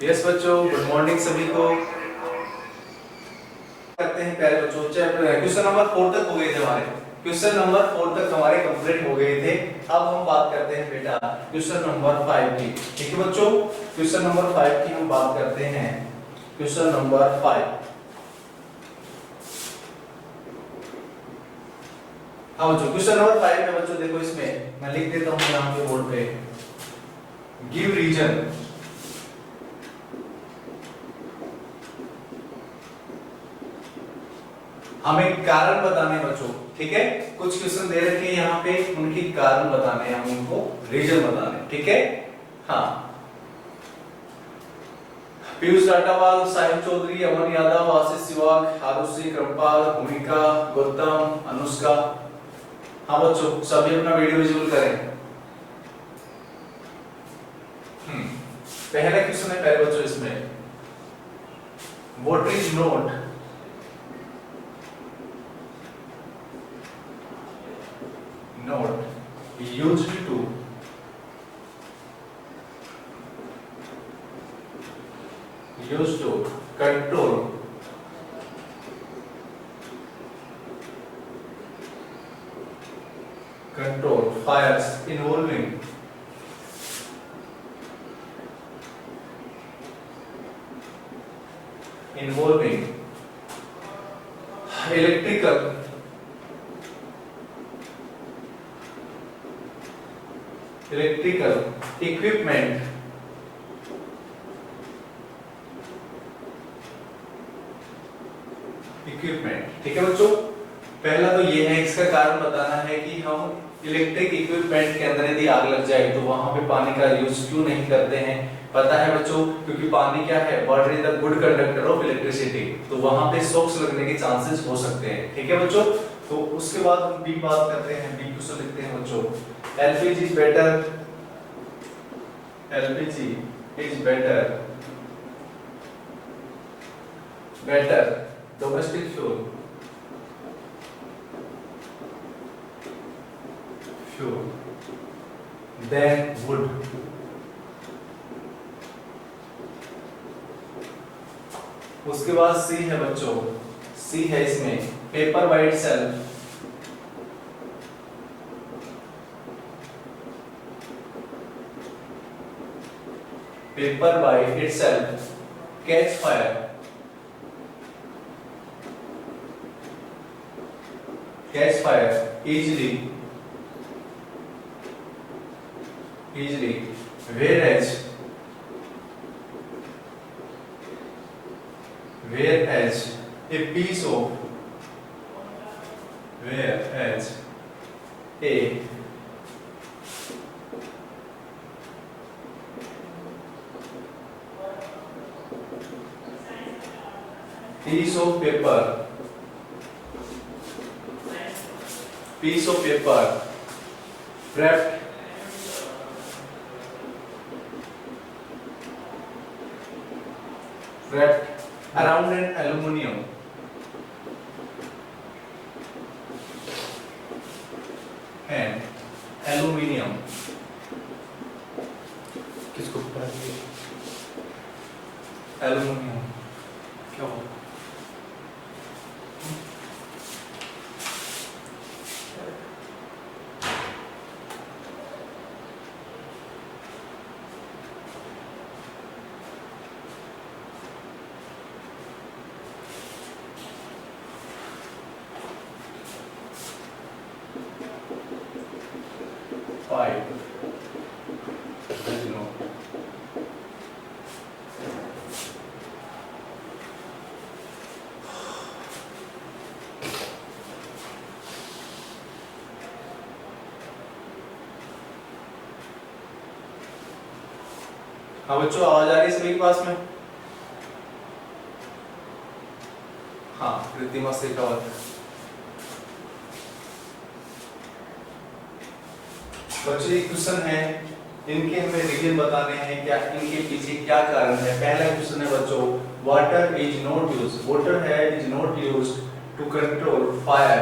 Yes बच्चों, good morning सभी को। करते हैं प्यारे बच्चों, चैप्टर क्वेश्चन नंबर 4 तक हो गए थे हमारे। क्वेश्चन नंबर 4 तक हमारे कंप्लीट हो गए थे। अब हम बात करते हैं बेटा क्वेश्चन नंबर 5 की। ठीक है बच्चों, क्वेश्चन नंबर 5 की हम बात करते हैं। Question number 5। हाँ बच्चों, क्वेश्चन नंबर 5 में बच्चों देखो, इसमें मैं लिख देता हूँ यहाँ पे बोर्ड पे। Give reason. हमें कारण बताने बच्चों, ठीक है। कुछ क्वेश्चन दे रखे हैं यहाँ पे, उनके कारण बताने, हम उनको रीजन बताने, ठीक है। हाँ, पीयूष टाटावाल, साहिल चौधरी, अमन यादव, आशीष सिवाग, आरुषि कृपाल, भूमिका, गौतम, अनुष्का। हाँ बच्चों, सभी अपना वीडियो विजुअल करें। पहला क्वेश्चन है पहले बच्चों इसमें, what is note. Note used to control fires involving electrical equipment ठीक है बच्चों। पहला तो ये है, इसका कारण बताना है कि हम इलेक्ट्रिक इक्विपमेंट के अंदर यदि आग लग जाए तो वहां पे पानी का यूज क्यों नहीं करते हैं। पता है बच्चों, क्योंकि पानी क्या है, water is the good conductor of electricity, तो वहां पे शॉक्स लगने के चांसेस हो सकते हैं। ठीक है बच्चों, तो उसके बाद हम बी बात करते हैं। बी क्वेश्चन लिखते हैं बच्चों, LPG is better, LPG is better domestic fuel than wood. उसके बाद सी है बच्चों, सी है इसमें paper white self, paper by itself catch fire, easily, whereas a piece of piece of paper wrapped around an aluminium किसको पता है aluminium क्या हो। हाँ बच्चों, आवाज आ रही है सभी के पास में। हाँ, कृतिमा शेखावत। बच्चों ये क्वेश्चन है, इनके हमें रीजन बताने हैं, क्या इनके पीछे क्या कारण है। पहला क्वेश्चन है बच्चों, water is not used to control fire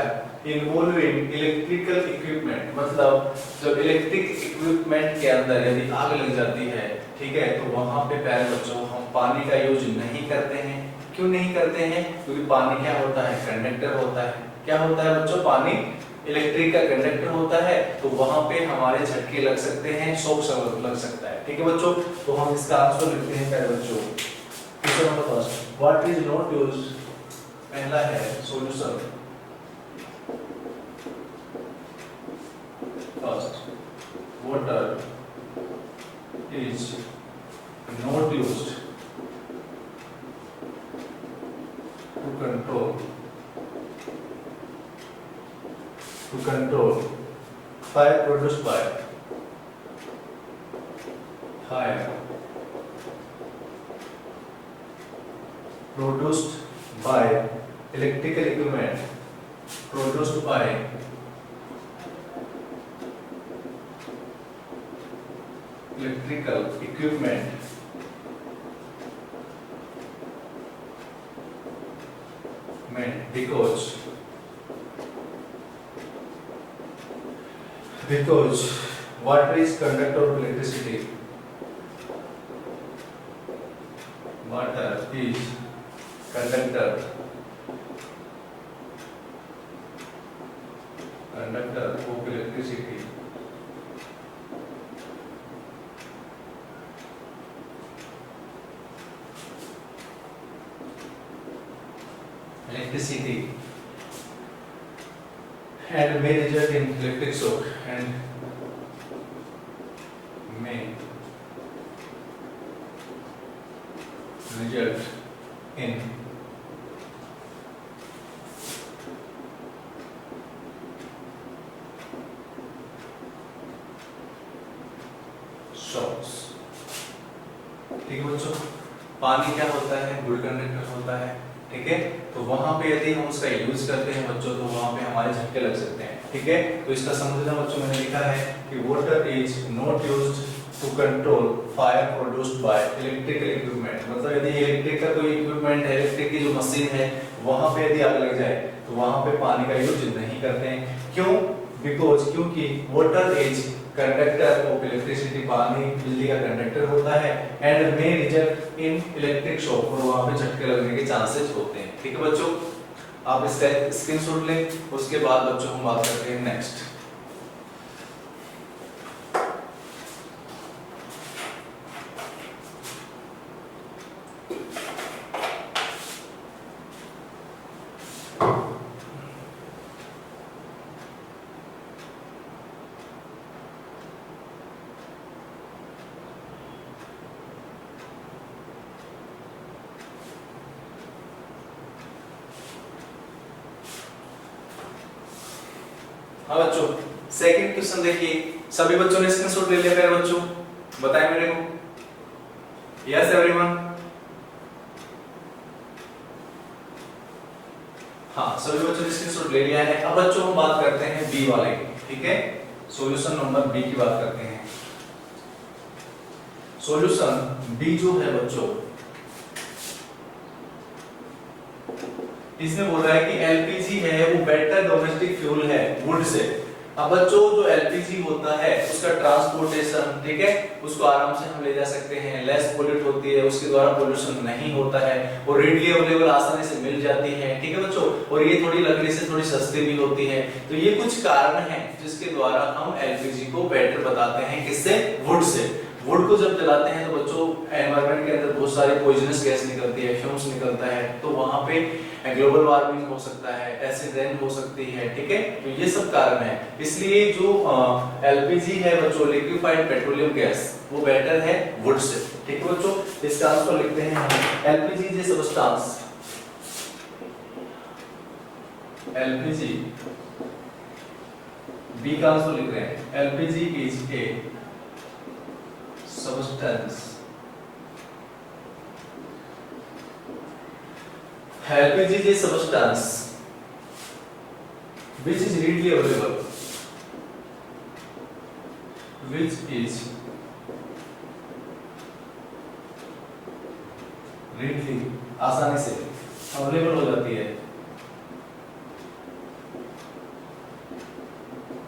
involving electrical equipment. मतलब जब इलेक्ट्रिक इक्विपमेंट के अंदर यदि आग लग जाती है ठीक है, तो वहां पे प्यारे बच्चों हम पानी का यूज नहीं करते हैं। क्यों नहीं करते हैं? क्योंकि पानी क्या होता है? कंडक्टर होता है। क्या होता है बच्चों? पानी इलेक्ट्रिक का कंडक्टर होता है, तो वहां पे हमारे झटके लग सकते हैं, शॉक लग सकता है। ठीक है बच्चों, तो हम इसका आंसर लिखते हैं प्यारे बच्चों। Question number first, what is not used? पहला है solution. First, water is not used to control fire produced by electrical equipment produced by electrical equipment because water is conductor of electricity. Water is conductor of electricity. And may result in electric shock and may result in shocks। ठीक है बच्चों, पानी क्या होता है? Good conductor होता है। ठीक है, तो वहां पे यदि हम उसका यूज करते हैं बच्चों, तो वहां पे हमारे झटके लग सकते हैं। ठीक है, तो इसका समझना बच्चों मैंने लिखा है कि water is not used to control fire produced by electrical equipment. मतलब यदि इलेक्ट्रिक का कोई इक्विपमेंट है, इलेक्ट्रिक की जो मशीन है, वहां पे यदि आग लग जाए तो वहां पे पानी का यूज नहीं करते हैं। क्यों? बिकॉज क्योंकि water is conductor of electricity, पानी बिजली का कंडक्टर होता है, and may result in electric shock, और वहां पे झटके लगने के चांसेस होते हैं। ठीक है बच्चों, आप इसका स्क्रीनशॉट लें। उसके बाद बच्चों हम बात करते हैं नेक्स्ट। हाँ बच्चों, सेकंड क्वेश्चन देखिए। सभी बच्चों ने स्क्रीनशॉट ले लिया मेरे बच्चों? बताएं मेरे को। Yes everyone? हाँ, सभी बच्चों ने स्क्रीनशॉट ले लिया है। अब बच्चों हम बात करते हैं बी वाले की। ठीक है, सॉल्यूशन नंबर बी की बात करते हैं। सॉल्यूशन बी जो है बच्चों, इसमें बोल रहा है कि एलपीजी है वो बेटर डोमेस्टिक फ्यूल है वुड से। अब बच्चों जो एलपीजी होता है उसका ट्रांसपोर्टेशन, ठीक है, उसको आराम से हम ले जा सकते हैं, लेस पोल्यूट होती है, उसके द्वारा पोल्यूशन नहीं होता है, और रेडली अवेलेबल आसानी से मिल जाती है। ठीक है बच्चों, और ये थोड़ी लकड़ी से थोड़ी सस्ती भी होती है। तो ये कुछ कारण हैं जिसके द्वारा हम एलपीजी को बेटर बताते हैं। किससे? Would say. वुड को जब जलाते हैं तो बच्चों एनवायरनमेंट के अंदर बहुत सारी पॉइजनस गैस निकलती है, फ्यूम्स निकलता है, तो वहां पे ग्लोबल वार्मिंग हो सकता है, एसिड रेन हो सकती है। ठीक है, तो ये सब कारण है। इसलिए जो एलपीजी है बच्चों, लिक्विफाइड पेट्रोलियम गैस, वो बेटर है वुड से। ठीक है बच्चों, इसका आंसर लिखते हैं हम। LPG is a substance, LPG B का आंसर लिख रहे हैं। LPG is a substance, LPG is a substance which is readily available, which is readily, आसानी से अवेलेबल हो जाती है,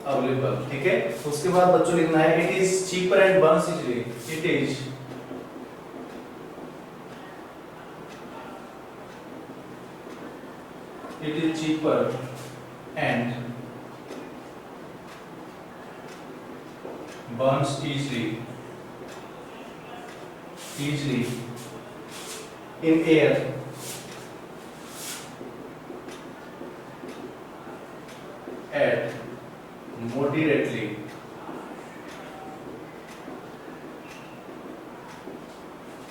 अवेलेबल। ठीक है, उसके बाद बच्चों लिखना है it is cheaper and Burns easily, it is it is cheaper and burns easily in air at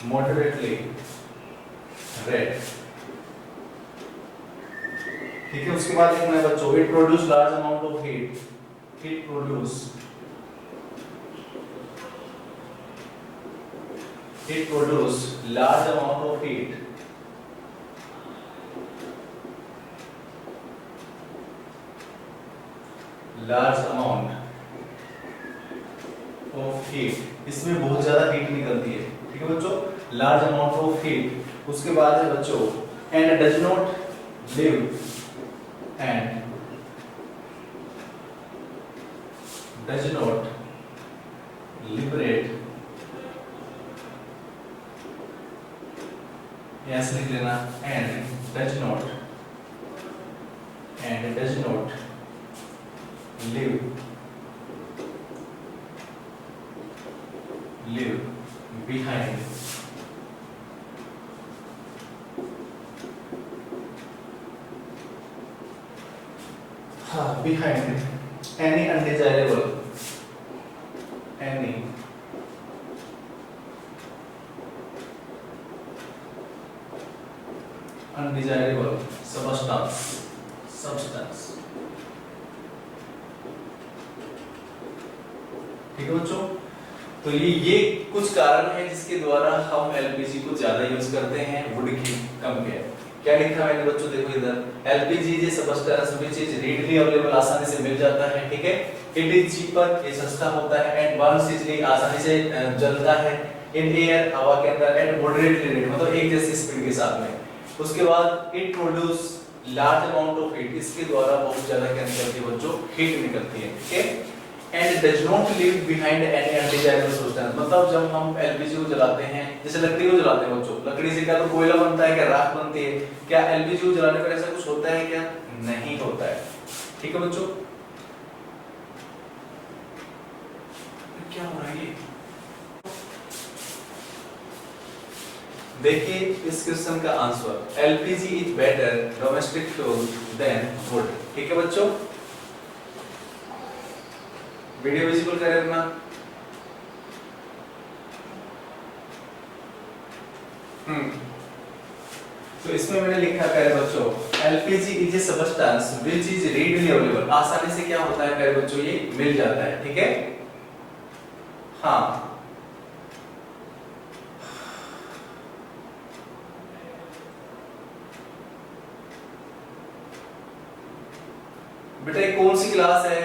moderately rate। ठीक है, उसके बाद लिखना है बच्चों, it produce large amount of heat, it produce large amount of heat इसमें बहुत ज्यादा हीट निकलती है। ठीक है बच्चों, लार्ज अमाउंट ऑफ हीट। उसके बाद है बच्चों, एंड डज नॉट लिबरेट, ऐसे लिख लेना, and does not live behind any undesirable substance। ठीक है बच्चों, तो ये कुछ कारण है जिसके द्वारा हम एलपीजी को ज्यादा यूज करते हैं वुड की कंपेयर। क्या लिखा मैंने बच्चों, देखो इधर, LPG is substance which is readily available, आसानी से मिल जाता है। ठीक है, इट इज चीपर, ये सस्ता होता है, एंड बर्न्स इजीली, आसानी से जलता है, इन एयर, हवा के अंदर, एंड मॉडरेटली रेट, मतलब एक जैसी स्पीड के साथ में। उसके बाद it produce large amount of heat, इसके द्वारा बहुत ज्यादा क्या निकलती है बच्चों, हीट निकलती है। ठीक है, and does not leave behind any undesirable substance, मतलब जब हम एलपीजी को जलाते हैं, जैसे लकड़ी को जलाते हैं बच्चों, लकड़ी से क्या तो कोयला बनता है, क्या राख बनती है, क्या एलपीजी को जलाने पर ऐसा कुछ होता है क्या? नहीं होता है। ठीक है बच्चों, क्या हो रहा है ये? देखिए इस क्वेश्चन का answer, LPG is better domestic fuel than wood. ठीक है बच्चों, वीडियो विजिबल करें अपना। तो इसमें मैंने लिखा है बच्चों, LPG is a substance which is readily available, आसानी से क्या होता है प्यारे बच्चों, ये मिल जाता है। ठीक है, हाँ, बेटा ये कौन सी क्लास है?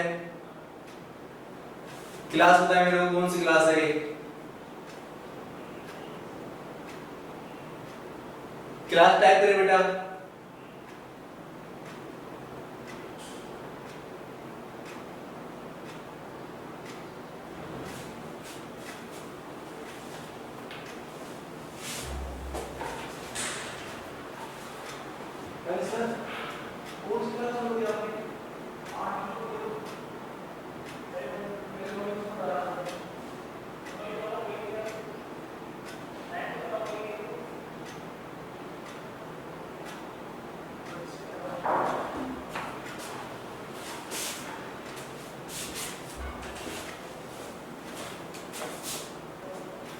क्लास बताए मेरे को, कौन सी क्लास है? क्लास टाइप करें बेटा।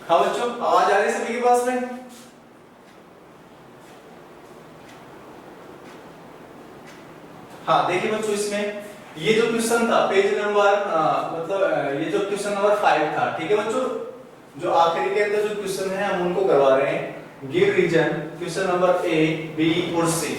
हाँ बच्चों, आवाज आ रही है सभी के पास में? हाँ देखिए बच्चों, इसमें ये जो क्वेश्चन था पेज नंबर मतलब ये जो क्वेश्चन नंबर 5 था। ठीक है बच्चों, जो आखिरी के अंदर जो क्वेश्चन है हम उनको करवा रहे हैं। Give reason, question number A, B और सी।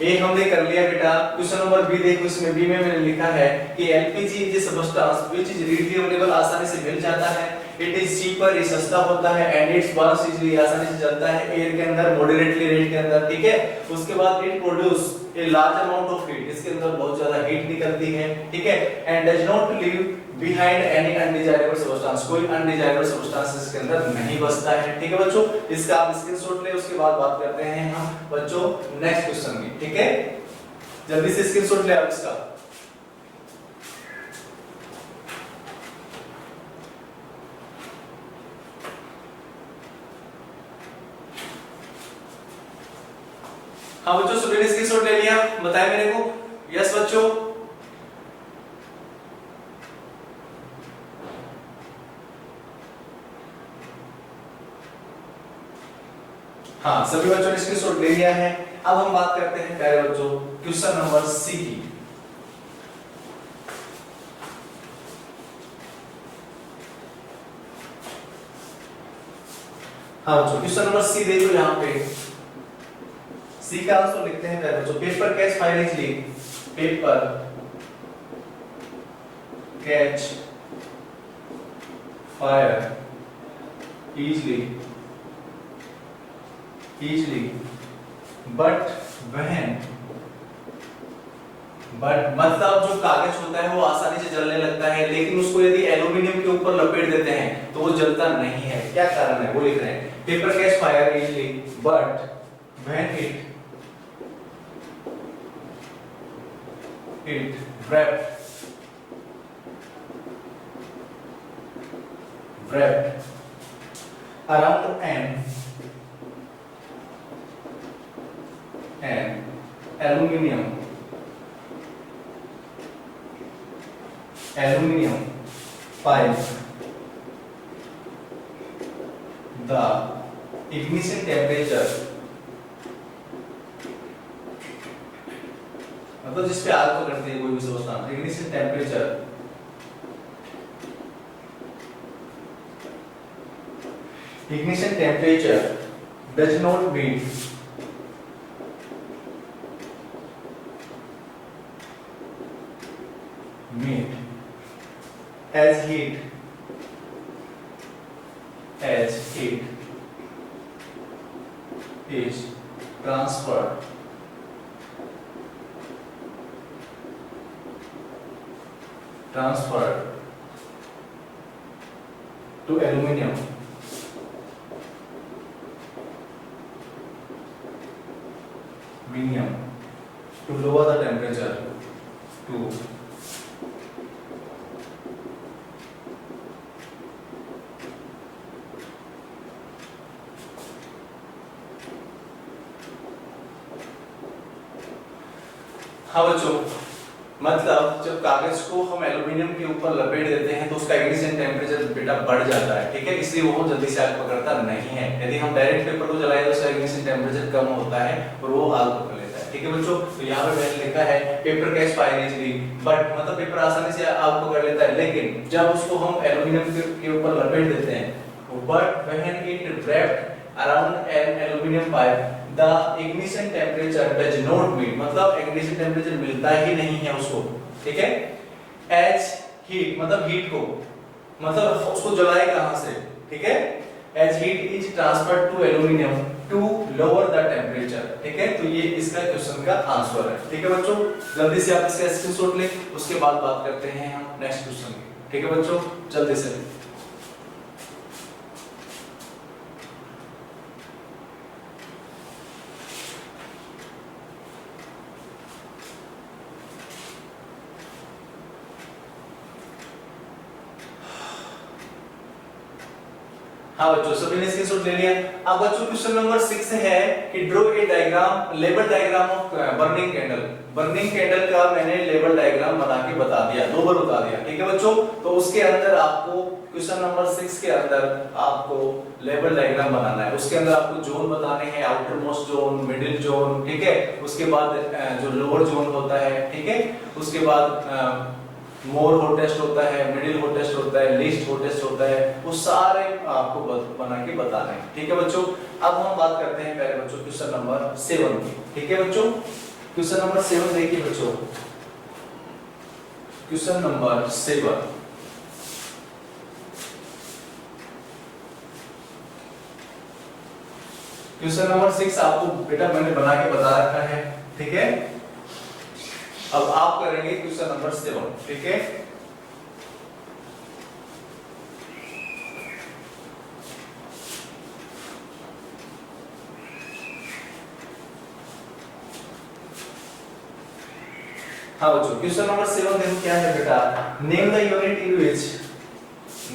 ए हमने कर लिया बेटा। क्वेश्चन नंबर बी देखो, इसमें बी में मैंने लिखा है कि LPG is a substance which is readily available, आसानी से मिल जाता है, इट इज चीपर, ये सस्ता होता है, एंड इट्स बर्न्स इजीली, आसानी से जलता है एयर के अंदर, मॉडरेटली रेट के अंदर। ठीक है, उसके बाद it produce a large amount of heat, इसके अंदर बहुत ज्यादा हीट निकलती है। ठीक है, and does not leave behind any undesirable substance, कोई अनडिजायरेबल सब्सटेंस इसके अंदर नहीं बचता है। ठीक है बच्चों, इसका आप स्क्रीनशॉट ले, उसके बाद बात करते हैं हम बच्चों नेक्स्ट क्वेश्चन की। ठीक है, जल्दी से स्क्रीनशॉट ले आप इसका। हाँ बच्चों, सभी ने स्क्रीनशॉट ले लिया, बताएं मेरे को। यस बच्चों, हाँ सभी बच्चों ने स्क्रीनशॉट ले लिया है। अब हम बात करते हैं प्यारे बच्चों क्वेश्चन नंबर सी की। हाँ बच्चों, क्वेश्चन नंबर सी देखो यहाँ पे। सी का आंसर लिखते हैं प्यारे बच्चों, paper catch fire easily, paper catch fire easily but मतलब जो कागज होता है वो आसानी से जलने लगता है, लेकिन उसको यदि एल्यूमिनियम के ऊपर लपेट देते हैं तो वो जलता नहीं है। क्या कारण है वो लिख रहे हैं, paper catch fire easily but when it wrapped around an aluminium pipe, the ignition temperature, मतलब जिस पे आग पकड़ती है कोई भी substance, ignition temperature does not meet as heat is transferred to aluminium to lower the temperature to हाँ बच्चों, मतलब जब कागज को हम एल्यूमिनियम के ऊपर लपेट देते हैं तो उसका इग्निशन टेम्परेचर बेटा बढ़ जाता है, ठीक है, इसलिए वो जल्दी से आग पकड़ता नहीं है। यदि हम डायरेक्ट पेपर को जलाएं तो उसका इग्निशन टेम्परेचर कम होता है और वो आग पकड़ लेता है, ठीक है बच्चों। तो यहाँ पे मैंने लिखा है paper catch fire easily but मतलब पेपर आसानी से आग पकड़ लेता है, लेकिन जब उसको हम एल्यूमिनियम के ऊपर लपेट देते हैं but when it wrapped around an aluminum pipe the ignition temperature does not meet, मतलब ignition temperature मिलता ही नहीं है उसको, ठीक है। as heat मतलब हीट को, मतलब उसको जलाए कहां से, ठीक है, as heat is transferred to aluminum to lower the temperature, ठीक है। तो ये इसका क्वेश्चन का आंसर है, ठीक है बच्चों। जल्दी से आप इसका स्क्रीनशॉट लें, उसके बाद बात करते हैं हम नेक्स्ट क्वेश्चन की, ठीक है बच्चों, जल्दी से। हाँ बच्चों, सभी ने स्क्रीनशॉट ले लिया। अब बच्चों क्वेश्चन नंबर 6 है कि draw a diagram, label diagram of burning candle. Burning candle का मैंने लेबल डायग्राम बना के बता दिया, 2 बार बता दिया, ठीक है बच्चों। तो उसके अंदर आपको क्वेश्चन नंबर 6 के अंदर आपको लेबल डायग्राम बनाना है। उसके अंदर आपको जोन बताने हैं, outer most zone, middle zone, ठीक है। उसके बाद जो लोअर जोन होता है, ठीक है। उसके बाद मोर हॉटेस्ट होता है, मिडिल हॉटेस्ट होता है, लीस्ट हॉटेस्ट होता है, वो सारे आपको बना के बताना है, ठीक है बच्चों। अब हम बात करते हैं पहले बच्चों क्वेश्चन नंबर 7 की, ठीक है बच्चों। क्वेश्चन नंबर 7 देखिए बच्चों, क्वेश्चन नंबर 7। क्वेश्चन नंबर 6 आपको बेटा मैंने बना के बता रखा है, ठीक है। अब आप करेंगे क्वेश्चन नंबर 7, ठीक है। हाँ बच्चों, क्वेश्चन नंबर 7 देखो क्या है बेटा। Name the unit in which,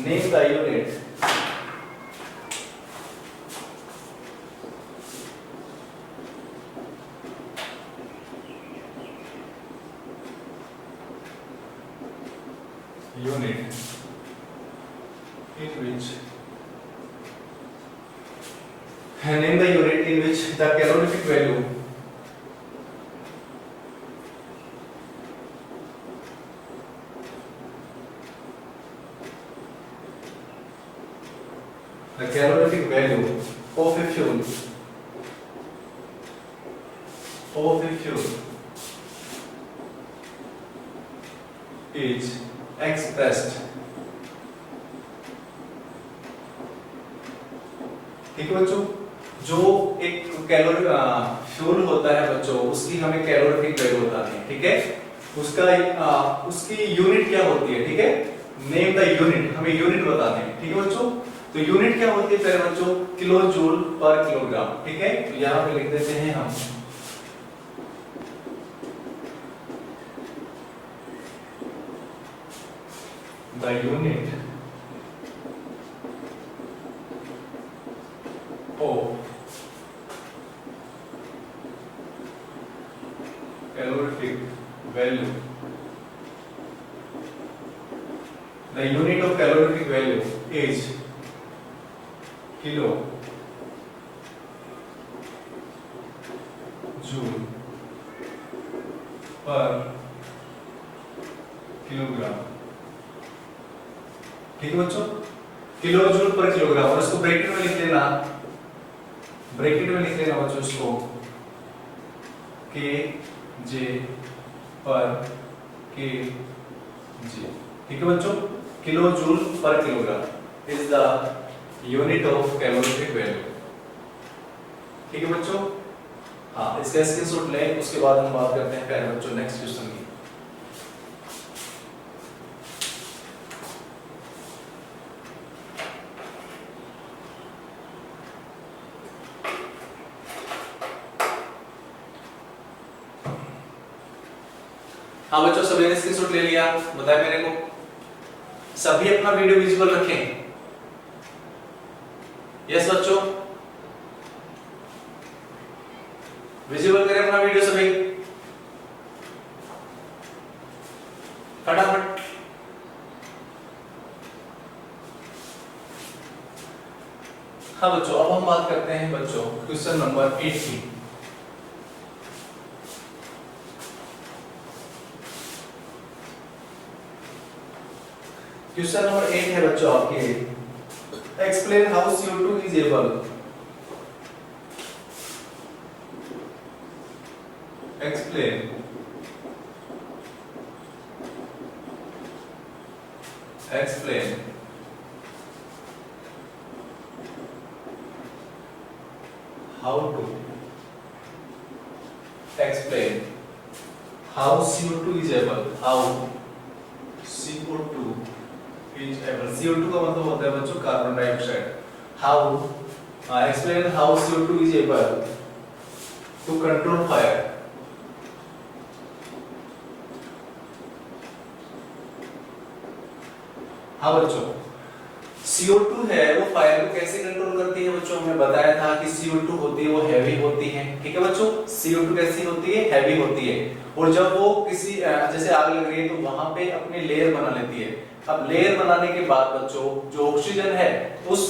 name the unit unit in which name the unit in which the calorific value of a fuel is expressed, ठीक है बच्चों। जो एक कैलोरी फ्यूल होता है बच्चों, उसकी हमें कैलोरीफिक वैल्यू बतानी है, ठीक है। उसकी यूनिट क्या होती है, ठीक है। नेम द यूनिट, हमें यूनिट बतानी है, ठीक है बच्चों। तो यूनिट क्या होती है पहले बच्चों, किलो जूल पर किलोग्राम, ठीक है। तो यहाँ पे लिख देते हैं हम the unit calorific value, the unit of calorific value is kilo joule per kilogram, ठीक है बच्चों। किलो जूल पर किलोग्राम, और इसको ब्रैकेट में लिख लेना, ब्रैकेट में लिख लेना बच्चों इसको के जे पर के जी, ठीक है बच्चों। किलो जूल पर kilogram is the unit of calorific value, ठीक है बच्चों। हाँ, इसका स्क्रीनशॉट लें, उसके बाद हम बात करते हैं प्यारे बच्चों नेक्स्ट क्वेश्चन की। हाँ बच्चों, सभी ने स्क्रीनशॉट ले लिया, बताए मेरे को। सभी अपना वीडियो विजुअल रखें, यस बच्चों, विजुअल करें अपना वीडियो सभी फटाफट। हाँ बच्चों, अब हम बात करते हैं बच्चों क्वेश्चन नंबर 8 की। क्वेश्चन नंबर 8 है बच्चों आपके, explain how CO2 is able, explain explain how to explain how CO2 is able, how CO2 is able, CO2 का मतलब होता है बच्चों carbon dioxide. How explain how CO2 is able to control fire, हाँ बच्चों, CO2 है वो fire को कैसे कंट्रोल करती है बच्चों। हमने बताया था कि CO2 होती है वो हैवी होती है, ठीक है बच्चों। CO2 कैसी होती है, हैवी होती है, और जब वो किसी जैसे आग लग रही है तो वहां पे अपनी लेयर बना लेती है। अब लेयर बनाने के बाद बच्चों जो ऑक्सीजन है उस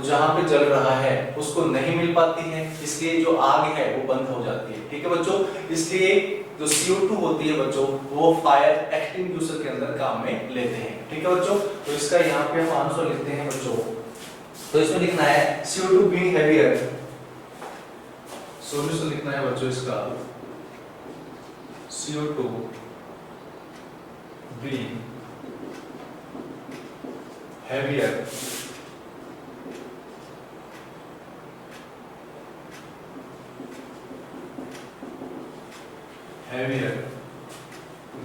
जहां पे जल रहा है उसको नहीं मिल पाती है, इसलिए जो आग है वो बंद हो जाती है, ठीक है बच्चों। इसलिए जो CO2 होती है बच्चों वो फायर एक्सटिंग्विशर के अंदर काम में लेते हैं, ठीक है बच्चों। तो इसका यहाँ पे हम आंसर लिखते हैं बच्चों, तो इसमें लिखना है CO2 being heavier, सॉल्यूशन लिखना है बच्चों इसका CO2 being heavier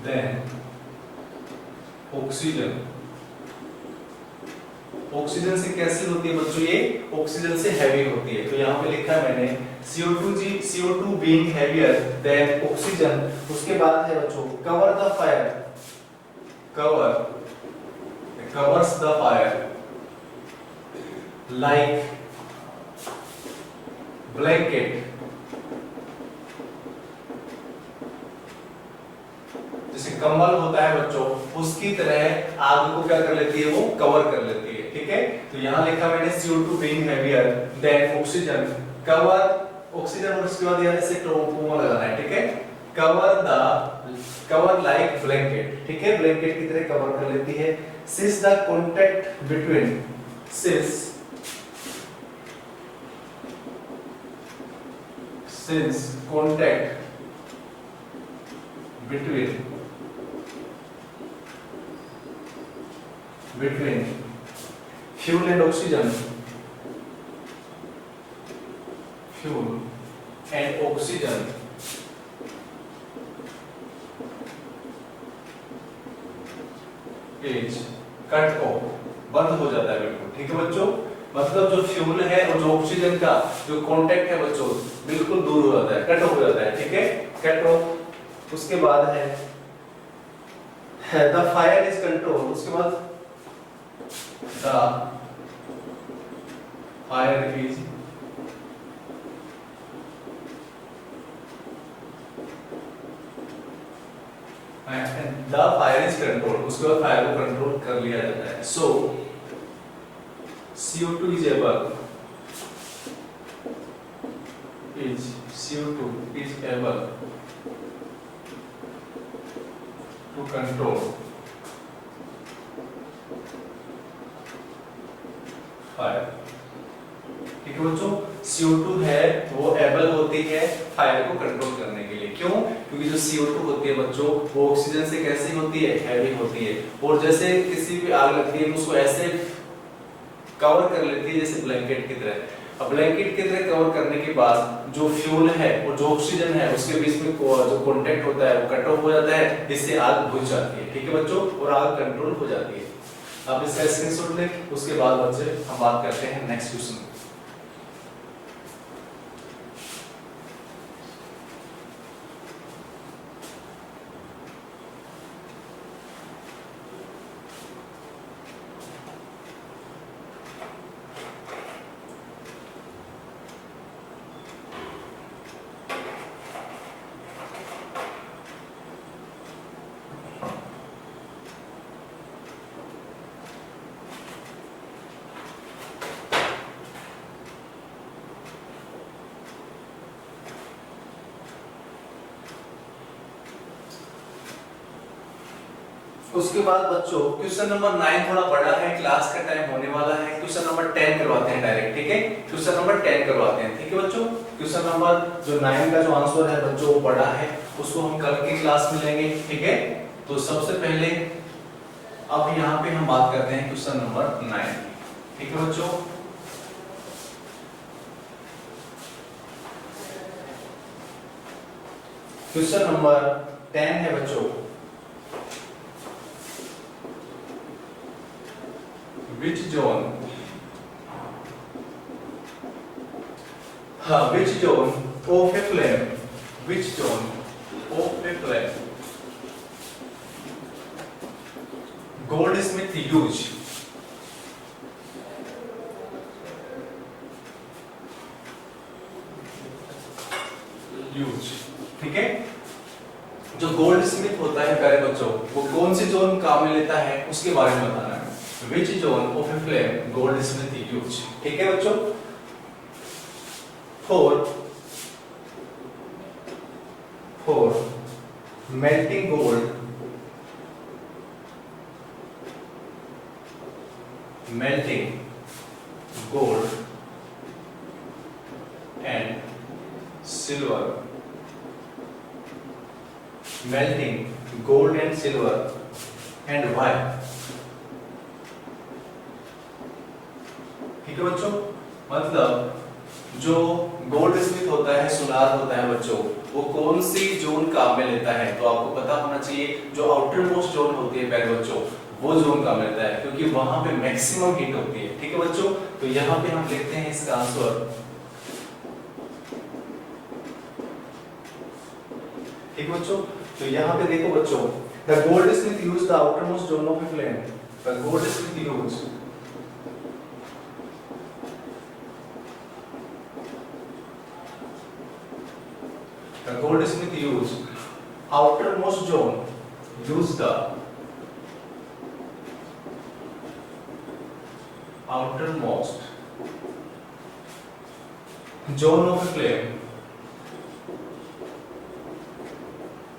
than oxygen oxygen से कैसी होती है बच्चों, ये ऑक्सीजन से हैवी होती है। तो यहाँ पे लिखा है मैंने CO2 being heavier than oxygen। उसके बाद है बच्चों cover the fire, covers the fire like blanket। जैसे कंबल होता है बच्चों, उसकी तरह आग को क्या कर लेती है, वो कवर कर लेती है। ठीक है, तो यहाँ लिखा मैंने CO2 being heavier than oxygen, cover oxygen, और उसके बाद यहाँ से टोमा लगाना है। ठीक है, कवर लाइक ब्लैंकेट। ठीक है, ब्लैंकेट की तरह कवर कर लेती है। Since the contact between since contact between fuel and oxygen is cut off, बंद हो जाता है बिल्कुल। ठीक है बच्चों, मतलब जो फ्यूल है और जो ऑक्सीजन का जो कांटेक्ट है बच्चों, बिल्कुल दूर हो जाता है, कट हो जाता है। ठीक है, कट ऑफ। उसके बाद है द फायर इज कंट्रोल। उसके बाद द फायर इज कंट्रोल। उसके बाद फायर को कंट्रोल कर लिया जाता है। सो CO2 is able to control fire। ठीक है बच्चों, CO2 है वो एबल होती है फायर को कंट्रोल करने के लिए। क्यों? क्योंकि जो CO2 होती है बच्चों, वो ऑक्सीजन से कैसी होती है, हैवी होती है, और जैसे किसी भी आग लगती है तो उसको ऐसे कवर कर लेती है जैसे ब्लैंकेट की तरह। अब ब्लैंकेट की तरह कवर करने के बाद जो फ्यूल है और जो ऑक्सीजन है उसके बीच में जो कांटेक्ट होता है वो कट ऑफ हो जाता है, इससे आग बुझ जाती है। ठीक है बच्चों, और आग कंट्रोल हो जाती है। आप इसका स्क्रीनशॉट लें। उसके बाद बच्चे हम बात करते हैं नेक्स्ट क्वेश्चन। उसके बाद बच्चों क्वेश्चन नंबर 9 थोड़ा बड़ा है, क्लास का टाइम होने वाला है। क्वेश्चन नंबर 10 करवाते हैं डायरेक्ट। ठीक है, क्वेश्चन नंबर 10 करवाते हैं। ठीक है बच्चों, क्वेश्चन नंबर जो 9 का जो आंसर है बच्चों वो बड़ा है, उसको हम कल की क्लास में लेंगे। ठीक है, तो सबसे पहले अब यहाँ पे हम बात करते हैं क्वेश्चन नंबर 9। ठीक है बच्चों, क्वेश्चन नंबर 10 है बच्चों, which zone of a flame, which zone of a flame goldsmith use ठीक है, जो गोल्ड स्मिथ होता है प्यारे बच्चों, वो कौन सी जोन काम में लेता है उसके बारे में बताना है। Which zone of a flame goldsmith use। ठीक है बच्चों, for melting gold and silver, melting gold and silver and why। ठीक है बच्चों, मतलब जो गोल्ड स्मिथ होता है, सुनार होता है बच्चों, वो कौन सी जोन काम में लेता है, तो आपको पता होना चाहिए जो आउटर मोस्ट जोन होती है प्यारे बच्चों, वो जोन कम रहता है क्योंकि वहां पे मैक्सिमम हीट होती है। ठीक है बच्चों, तो यहाँ पे हम लिखते हैं इसका आंसर। ठीक बच्चों, तो यहाँ पे देखो बच्चों, the Goldsmith used the outermost zone of a flame. The Goldsmith used the goldsmith used outermost zone, used the outermost zone of a flame,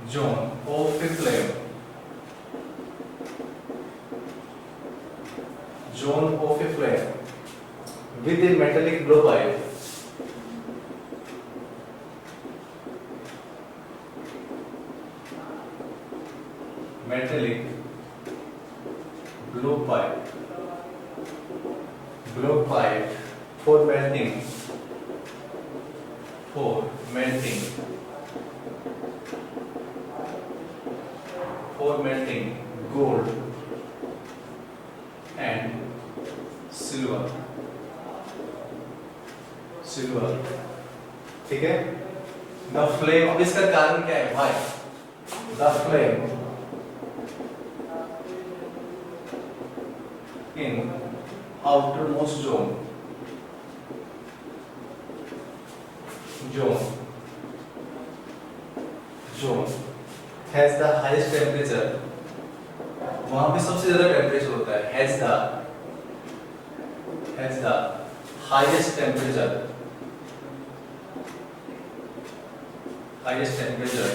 zone of a flame, zone of a flame with a metallic blowpipe, metallic blowpipe, blowpipe for melting, for melting, for melting gold and silver, silver। ठीक है, the flame, अब इसका कारण क्या है भाई? The flame in outermost zone has the highest temperature, वहां पे सबसे ज्यादा टेम्परेचर होता है, has the highest temperature, highest temperature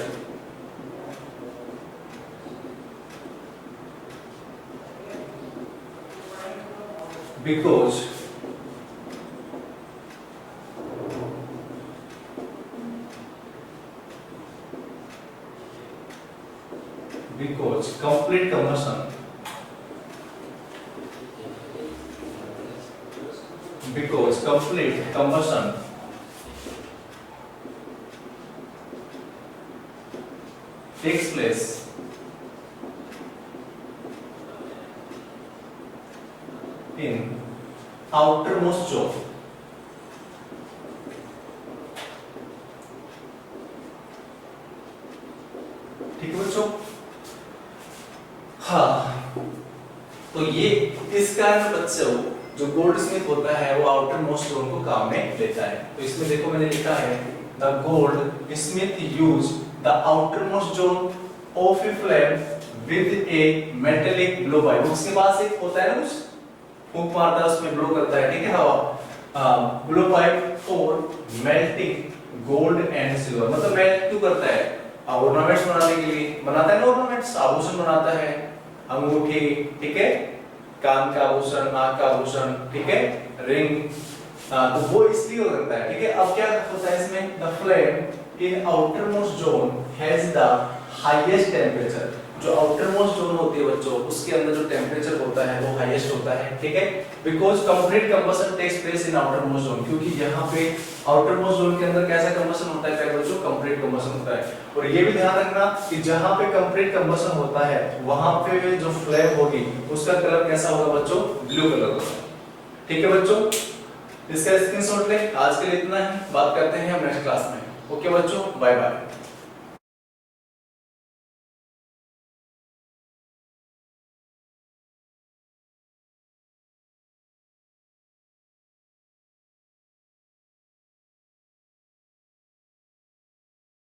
because complete combustion, because complete combustion takes place in outermost zone, ठीक है बच्चों? हाँ, तो ये इस कारण बच्चों जो गोल्डस्मिथ होता है वो आउटर मोस्ट जोन को काम में लेता है। तो इसमें देखो मैंने लिखा है the gold Smith use the outer most zone of a flame with A metallic blow pipe. उसके पास एक होता है ना कुछ फूंक मारता है उसमें ब्लो करता है, ठीक है, हवा, blow pipe for melting gold and silver. मतलब मेल्ट क्यों करता है? ऑर्नामेंट्स बनाने के लिए बनाता है ना, ऑर्नामेंट्स, आभूषण बनाता है, अंगूठी, ठीक है, कान का आभूषण, नाक का आभूषण, ठीक है, रिंग, तो वो इसलिए करता है, ठीक है। अब क्या होता है इसमें? The flame in outermost zone has the highest temperature. जो आउटर मोस्ट जोन होती है बच्चों, उसके अंदर जो टेम्परेचर होता है वो हाईएस्ट होता है, ठीक है, because complete combustion takes place in outermost zone. क्योंकि यहाँ पे आउटर मोस्ट जोन के अंदर कैसा कंबशन होता है बच्चों? कंप्लीट कंबशन होता है। और ये भी ध्यान रखना कि जहाँ पे कंप्लीट कंबशन होता है वहां पे जो फ्लेम होगी उसका कलर कैसा होगा बच्चों? ब्लू कलर होगा, ठीक है बच्चों। इसका स्क्रीनशॉट ले। आज के लिए इतना ही, बात करते हैं हम नेक्स्ट क्लास में। ओके बच्चों, बाय बाय।